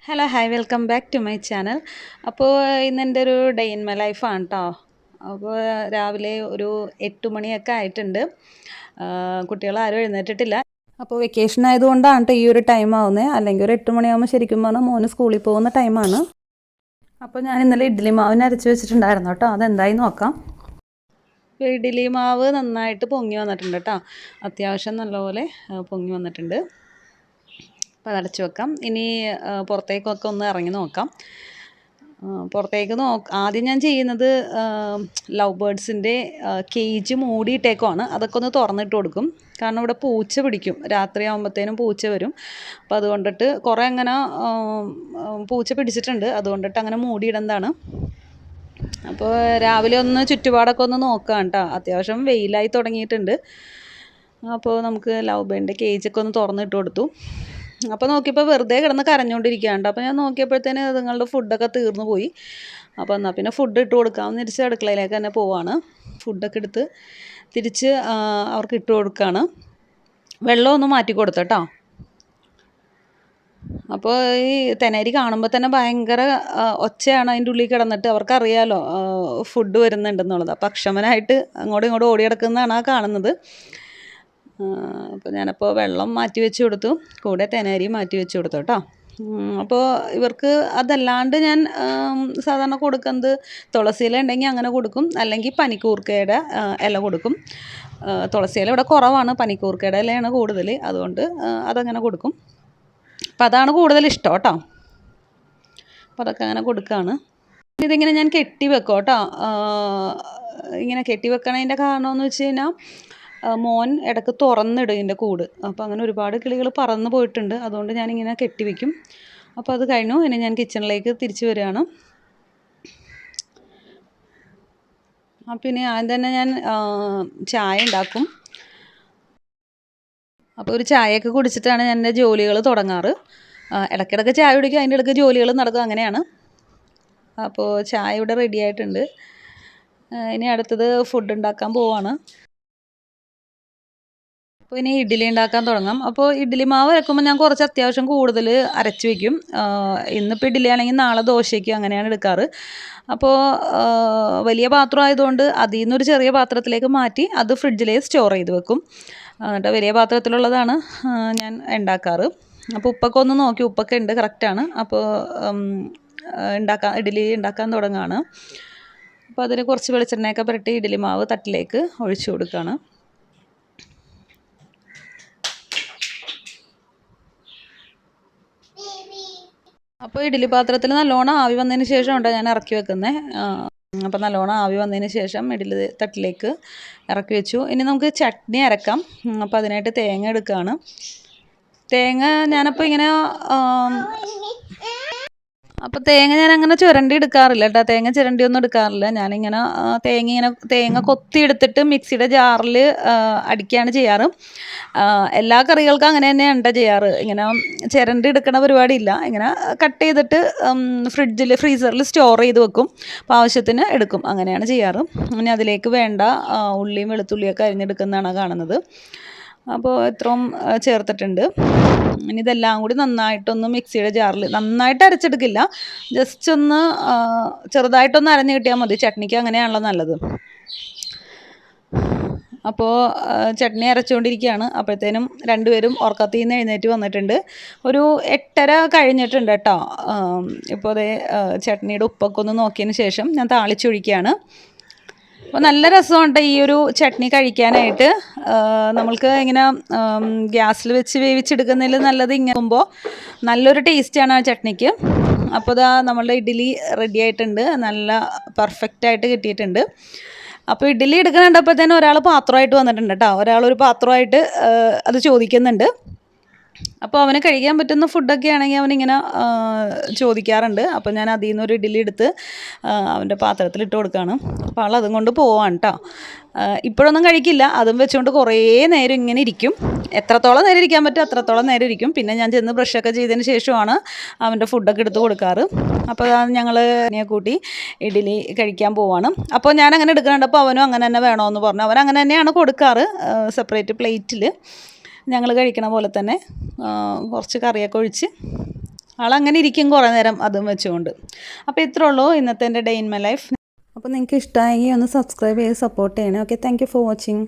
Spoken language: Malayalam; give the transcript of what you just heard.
Hello hi welcome back to my channel. അപ്പോൾ ഇന്ന് എൻ്റെ ഒരു ഡേ ഇൻ മൈ ലൈഫാണ് കേട്ടോ. അപ്പോൾ രാവിലെ ഒരു 8 മണിയൊക്കെ ആയിട്ടുണ്ട്. കുട്ടികളാരും എഴുന്നേറ്റിട്ടില്ല. അപ്പോൾ വെക്കേഷൻ ആയതുകൊണ്ടാണ് കേട്ടോ ഈ ഒരു ടൈം ആവുന്നത്. അല്ലെങ്കിൽ ഒരു 8 മണിയാകുമ്പോൾ ശരിക്കും പറഞ്ഞാൽ മോന് സ്കൂളിൽ പോകുന്ന ടൈമാണ്. അപ്പോൾ ഞാൻ ഇന്നലെ ഇഡ്ഡലി മാവിന് അരച്ച് വെച്ചിട്ടുണ്ടായിരുന്നു കേട്ടോ. അതെന്തായി നോക്കാം. ഇഡ്ഡലി മാവ് നന്നായിട്ട് പൊങ്ങി വന്നിട്ടുണ്ട് കേട്ടോ. അത്യാവശ്യം നല്ലപോലെ പൊങ്ങി വന്നിട്ടുണ്ട്. അപ്പോൾ അതടച്ച് വെക്കാം. ഇനി പുറത്തേക്കൊക്കെ ഒന്ന് ഇറങ്ങി നോക്കാം. പുറത്തേക്ക് ആദ്യം ഞാൻ ചെയ്യുന്നത് ലവ് ബേർഡ്സിൻ്റെ കേജ് മൂടിയിട്ടേക്കുവാണ്. അതൊക്കെ ഒന്ന് തുറന്നിട്ട് കൊടുക്കും. കാരണം ഇവിടെ പൂച്ച പിടിക്കും. രാത്രിയാകുമ്പോഴത്തേനും പൂച്ച വരും. അപ്പോൾ അതുകൊണ്ടിട്ട് കുറേ അങ്ങനെ പൂച്ച പിടിച്ചിട്ടുണ്ട്. അതുകൊണ്ടിട്ട് അങ്ങനെ മൂടിയിടുന്നതാണ്. അപ്പോൾ രാവിലെ ഒന്ന് ചുറ്റുപാടൊക്കെ ഒന്ന് നോക്കാം കേട്ടോ. അത്യാവശ്യം വെയിലായി തുടങ്ങിയിട്ടുണ്ട്. അപ്പോൾ നമുക്ക് ലവ് ബേർഡിൻ്റെ കേജൊക്കെ ഒന്ന് തുറന്നിട്ട് കൊടുത്തു. അപ്പോൾ നോക്കിയപ്പോൾ വെറുതെ കിടന്ന് കരഞ്ഞുകൊണ്ടിരിക്കുകയാണ്. അപ്പോൾ ഞാൻ നോക്കിയപ്പോഴത്തേന് അതുങ്ങളുടെ ഫുഡൊക്കെ തീർന്നു പോയി. അപ്പോൾ എന്നാൽ പിന്നെ ഫുഡ് ഇട്ട് കൊടുക്കാമെന്ന് തിരിച്ച് അടുക്കളയിലേക്ക് തന്നെ പോവാണ്. ഫുഡൊക്കെ എടുത്ത് തിരിച്ച് അവർക്ക് ഇട്ട് കൊടുക്കുകയാണ്. വെള്ളമൊന്ന് മാറ്റി കൊടുത്തട്ടോ. അപ്പോൾ ഈ തെനരി കാണുമ്പോൾ തന്നെ ഭയങ്കര ഒച്ചയാണ് അതിൻ്റെ ഉള്ളിൽ കിടന്നിട്ട്. അവർക്കറിയാലോ ഫുഡ് വരുന്നുണ്ടെന്നുള്ളത്. അപ്പോൾ അക്ഷമനായിട്ട് അങ്ങോട്ടും ഇങ്ങോട്ടും ഓടി കിടക്കുന്നതാണ് ആ കാണുന്നത്. അപ്പോൾ ഞാനപ്പോൾ വെള്ളം മാറ്റി വെച്ച് കൊടുത്തു, കൂടെ തെനരി മാറ്റി വെച്ച് കൊടുത്തു കേട്ടോ. അപ്പോൾ ഇവർക്ക് അതല്ലാണ്ട് ഞാൻ സാധാരണ കൊടുക്കുന്നത് തുളസിയില ഉണ്ടെങ്കിൽ അങ്ങനെ കൊടുക്കും, അല്ലെങ്കിൽ പനിക്കൂർക്കയുടെ ഇല കൊടുക്കും. തുളസിയില ഇവിടെ കുറവാണ്, പനിക്കൂർക്കയുടെ ഇലയാണ് കൂടുതൽ, അതുകൊണ്ട് അതങ്ങനെ കൊടുക്കും. അപ്പം അതാണ് കൂടുതൽ ഇഷ്ടം കേട്ടോ. അപ്പോൾ അതൊക്കെ അങ്ങനെ കൊടുക്കുകയാണ്. ഇതിങ്ങനെ ഞാൻ കെട്ടി വെക്കും കേട്ടോ. ഇങ്ങനെ കെട്ടി വെക്കണതിൻ്റെ കാരണമെന്ന് വെച്ച് കഴിഞ്ഞാൽ മോൻ ഇടയ്ക്ക് തുറന്നിടും ഇതിൻ്റെ കൂട്. അപ്പോൾ അങ്ങനെ ഒരുപാട് കിളികൾ പറന്ന് പോയിട്ടുണ്ട്. അതുകൊണ്ട് ഞാനിങ്ങനെ കെട്ടിവെക്കും. അപ്പോൾ അത് കഴിഞ്ഞു. ഇനി ഞാൻ കിച്ചണിലേക്ക് തിരിച്ചു വരികയാണ്. പിന്നെ ആദ്യം തന്നെ ഞാൻ ചായ ഉണ്ടാക്കും. അപ്പോൾ ഒരു ചായയൊക്കെ കുടിച്ചിട്ടാണ് ഞാൻ എൻ്റെ ജോലികൾ തുടങ്ങാറ്. ഇടയ്ക്കിടയ്ക്ക് ചായ കുടിക്കും, അതിൻ്റെ ഇടയ്ക്ക് ജോലികൾ നടക്കും, അങ്ങനെയാണ്. അപ്പോൾ ചായ ഇവിടെ റെഡി ആയിട്ടുണ്ട്. ഇനി അടുത്തത് ഫുഡ് ഉണ്ടാക്കാൻ പോവാണ്. അപ്പോൾ ഇനി ഇഡ്ഡലി ഉണ്ടാക്കാൻ തുടങ്ങാം. അപ്പോൾ ഇഡ്ഡലി മാവ് അരക്കുമ്പോൾ ഞാൻ കുറച്ച് അത്യാവശ്യം കൂടുതൽ അരച്ച് വയ്ക്കും. ഇന്നിപ്പോൾ ഇഡ്ഡലി ആണെങ്കിൽ നാളെ ദോശയ്ക്ക് അങ്ങനെയാണ് എടുക്കാറ്. അപ്പോൾ വലിയ പാത്രം ആയതുകൊണ്ട് അതിൽ നിന്നൊരു ചെറിയ പാത്രത്തിലേക്ക് മാറ്റി അത് ഫ്രിഡ്ജിൽ സ്റ്റോർ ചെയ്ത് വെക്കും. എന്നിട്ട് വലിയ പാത്രത്തിലുള്ളതാണ് ഞാൻ ഉണ്ടാക്കാറ്. അപ്പോൾ ഉപ്പൊക്കെ ഒന്ന് നോക്കി, ഉപ്പൊക്കെ ഉണ്ട്, കറക്റ്റാണ്. അപ്പോൾ ഇഡ്ഡലി ഉണ്ടാക്കാൻ തുടങ്ങുകയാണ്. അപ്പോൾ അതിന് കുറച്ച് വെളിച്ചെണ്ണയൊക്കെ പുരട്ടി ഇഡ്ഡലി മാവ് തട്ടിലേക്ക് ഒഴിച്ചു കൊടുക്കുകയാണ്. അപ്പോൾ ഇഡ്ഡലി പാത്രത്തിൽ നല്ലോണം ആവി വന്നതിന് ശേഷമാണ് ഞാൻ ഇറക്കി വെക്കുന്നത്. അപ്പോൾ നല്ലോണം ആവി വന്നതിന് ശേഷം ഇഡ്ഡലി തട്ടിലേക്ക് ഇറക്കി വെച്ചു. ഇനി നമുക്ക് ചട്നി അരക്കാം. അപ്പോൾ അതിനായിട്ട് തേങ്ങ എടുക്കുകയാണ്. തേങ്ങ ഞാനപ്പോൾ ഇങ്ങനെ ഞാൻ അങ്ങനെ ചുരണ്ടി എടുക്കാറില്ല കേട്ടോ. തേങ്ങ ചിരണ്ടിയൊന്നും എടുക്കാറില്ല. ഞാനിങ്ങനെ തേങ്ങ കൊത്തി എടുത്തിട്ട് മിക്സിയുടെ ജാറിൽ അടിക്കുകയാണ് ചെയ്യാറ്. എല്ലാ കറികൾക്കും അങ്ങനെ തന്നെയാണ് ചെയ്യാറ്. ഇങ്ങനെ ചിരണ്ടി എടുക്കണ പരിപാടിയില്ല. ഇങ്ങനെ കട്ട് ചെയ്തിട്ട് ഫ്രീസറിൽ സ്റ്റോർ ചെയ്ത് വെക്കും. അപ്പോൾ ആവശ്യത്തിന് എടുക്കും, അങ്ങനെയാണ് ചെയ്യാറ്. ഇനി അതിലേക്ക് വേണ്ട ഉള്ളിയും വെളുത്തുള്ളിയൊക്കെ അരിഞ്ഞെടുക്കുന്നതാണ് കാണുന്നത്. അപ്പോൾ ഇത്രയും ചേർത്തിട്ടുണ്ട്. ഇനി ഇതെല്ലാം കൂടി നന്നായിട്ടൊന്ന് മിക്സിയുടെ ജാറിൽ, നന്നായിട്ട് അരച്ചെടുക്കില്ല, ജസ്റ്റ് ഒന്ന് ചെറുതായിട്ടൊന്ന് അരഞ്ഞ് കിട്ടിയാൽ മതി. ചട്നിക്ക് അങ്ങനെയാണല്ലോ നല്ലത്. അപ്പോൾ ചട്നി അരച്ചുകൊണ്ടിരിക്കുകയാണ്. അപ്പോഴത്തേനും രണ്ടുപേരും ഉറക്കത്തിൽ നിന്ന് എഴുന്നേറ്റ് വന്നിട്ടുണ്ട്. ഒരു 8:30 കഴിഞ്ഞിട്ടുണ്ട് കേട്ടോ. ഇപ്പോൾ അതേ ചട്നിയുടെ ഉപ്പൊക്കെ ഒന്ന് നോക്കിയതിന് ശേഷം ഞാൻ താളിച്ചൊഴിക്കുകയാണ്. അപ്പോൾ നല്ല രസമുണ്ട് ഈ ഒരു ചട്നി കഴിക്കാനായിട്ട്. നമ്മൾക്ക് ഇങ്ങനെ ഗ്യാസിൽ വെച്ച് വേവിച്ചെടുക്കുന്നതിൽ നല്ലത് ഇങ്ങനെ ആകുമ്പോൾ നല്ലൊരു ടേസ്റ്റാണ് ആ ചട്നിക്ക്. അപ്പോൾ ഇതാ നമ്മളുടെ ഇഡ്ഡലി റെഡി ആയിട്ടുണ്ട്. നല്ല പെർഫെക്റ്റായിട്ട് കിട്ടിയിട്ടുണ്ട്. അപ്പോൾ ഇഡ്ഡലി എടുക്കുന്നുണ്ടപ്പോൾ തന്നെ ഒരാൾ പാത്രമായിട്ട് വന്നിട്ടുണ്ട് കേട്ടോ. ഒരാളൊരു പാത്രമായിട്ട് അത് ചോദിക്കുന്നുണ്ട്. അപ്പോൾ അവന് കഴിക്കാൻ പറ്റുന്ന ഫുഡൊക്കെ ആണെങ്കിൽ അവനിങ്ങനെ ചോദിക്കാറുണ്ട്. അപ്പോൾ ഞാൻ അതിൽ നിന്നൊരു ഇഡ്ഡലി എടുത്ത് അവൻ്റെ പാത്രത്തിലിട്ട് കൊടുക്കുകയാണ്. അപ്പോൾ ആൾ അതും കൊണ്ട് പോവാണ് കേട്ടോ. ഇപ്പോഴൊന്നും കഴിക്കില്ല. അതും വെച്ചുകൊണ്ട് കുറേ നേരം ഇങ്ങനെ ഇരിക്കും. എത്രത്തോളം നേരം ഇരിക്കാൻ പറ്റും അത്രത്തോളം നേരം ഇരിക്കും. പിന്നെ ഞാൻ ചെന്ന് ബ്രഷൊക്കെ ചെയ്തതിന് ശേഷമാണ് അവൻ്റെ ഫുഡൊക്കെ എടുത്ത് കൊടുക്കാറ്. അപ്പോൾ ഞങ്ങൾ കൂട്ടി ഇഡ്ഡലി കഴിക്കാൻ പോവാണ്. അപ്പോൾ ഞാൻ അങ്ങനെ എടുക്കുന്നുണ്ട്. അപ്പോൾ അവനും അങ്ങനെ തന്നെ വേണമെന്ന് പറഞ്ഞു. അവൻ അങ്ങനെ തന്നെയാണ് കൊടുക്കാറ്, സെപ്പറേറ്റ് പ്ലേറ്റിൽ ഞങ്ങൾ കഴിക്കണ പോലെ തന്നെ കുറച്ച് കറിയൊക്കെ ഒഴിച്ച് ആളങ്ങനെ ഇരിക്കും കുറേ നേരം അതും വെച്ചുകൊണ്ട്. അപ്പോൾ ഇത്രേ ഉള്ളൂ ഇന്നത്തെ എൻ്റെ ഡേ ഇൻ മൈ ലൈഫ്. അപ്പോൾ നിങ്ങൾക്ക് ഇഷ്ടമായെങ്കിൽ ഒന്ന് സബ്സ്ക്രൈബ് ചെയ്ത് സപ്പോർട്ട് ചെയ്യണേ. Okay, thank you for watching.